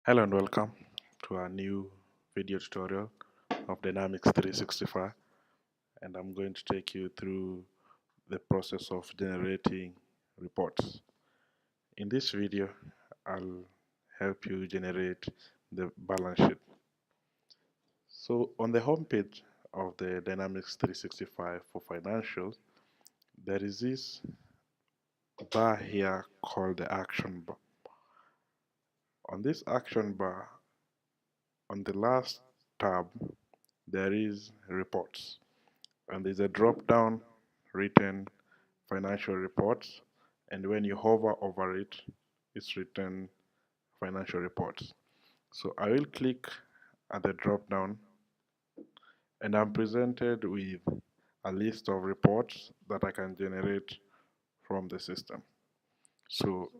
Hello and welcome to our new video tutorial of Dynamics 365, and I'm going to take you through the process of generating reports. In this video, I'll help you generate the balance sheet. So on the home page of the Dynamics 365 for financials, there is this bar here called the action bar. On this action bar, on the last tab, there is reports, and there's a drop down written financial reports, and when you hover over it, it's written financial reports. So I will click at the drop down, and I'm presented with a list of reports that I can generate from the system. So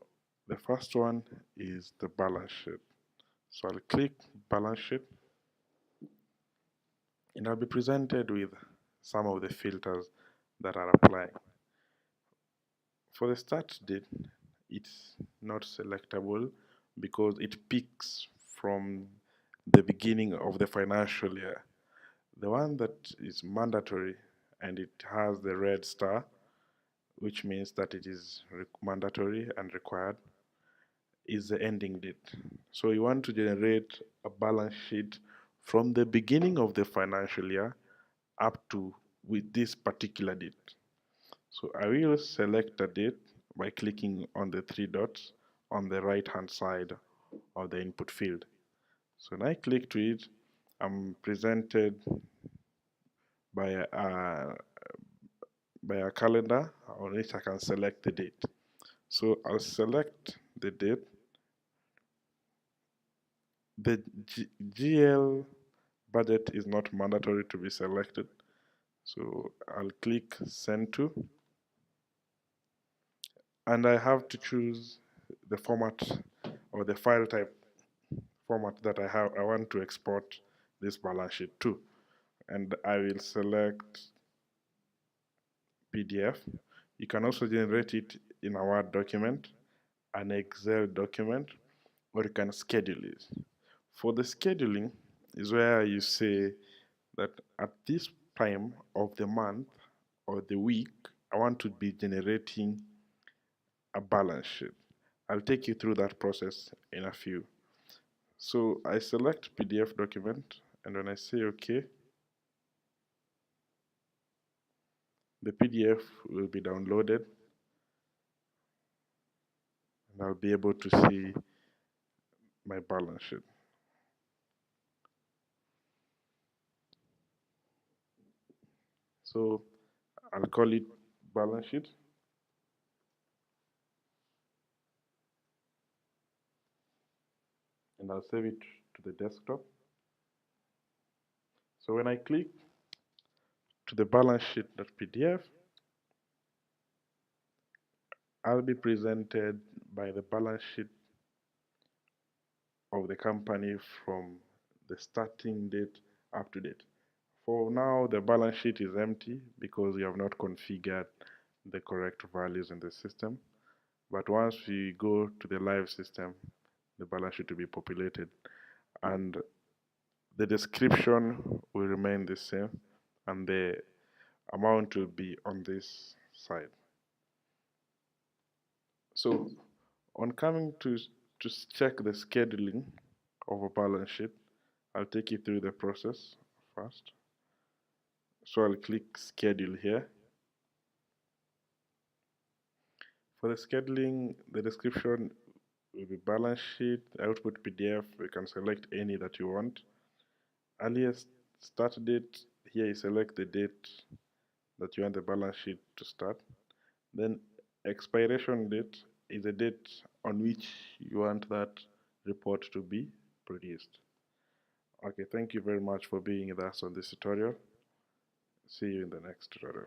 the first one is the balance sheet. So I'll click balance sheet, and I'll be presented with some of the filters that are applying. For the start date, it's not selectable because it picks from the beginning of the financial year. The one that is mandatory and it has the red star, which means that it is mandatory and required, is the ending date. So you want to generate a balance sheet from the beginning of the financial year up to with this particular date. So I will select a date by clicking on the three dots on the right hand side of the input field. So when I click to it, I'm presented by a calendar on which I can select the date. So I'll select the date. The GL budget is not mandatory to be selected. So I'll click send to, and I have to choose the format or the file type format that I want to export this balance sheet to, and I will select PDF. You can also generate it in a Word document, an Excel document, or you can schedule it. For the scheduling is where you say that at this time of the month or the week, I want to be generating a balance sheet. I'll take you through that process in a few. So I select PDF document, and when I say OK, the PDF will be downloaded, and I'll be able to see my balance sheet. So I'll call it balance sheet. And I'll save it to the desktop. So when I click to the balance sheet.pdf, I'll be presented by the balance sheet of the company from the starting date up to date. For now, the balance sheet is empty because we have not configured the correct values in the system. But once we go to the live system, the balance sheet will be populated, and the description will remain the same, and the amount will be on this side. So on coming to check the scheduling of a balance sheet, I'll take you through the process first. So I'll click schedule here. For the scheduling, the description will be balance sheet, output PDF. You can select any that you want. Earliest start date, here you select the date that you want the balance sheet to start. Then expiration date is the date on which you want that report to be produced. Okay, thank you very much for being with us on this tutorial. See you in the next tutorial.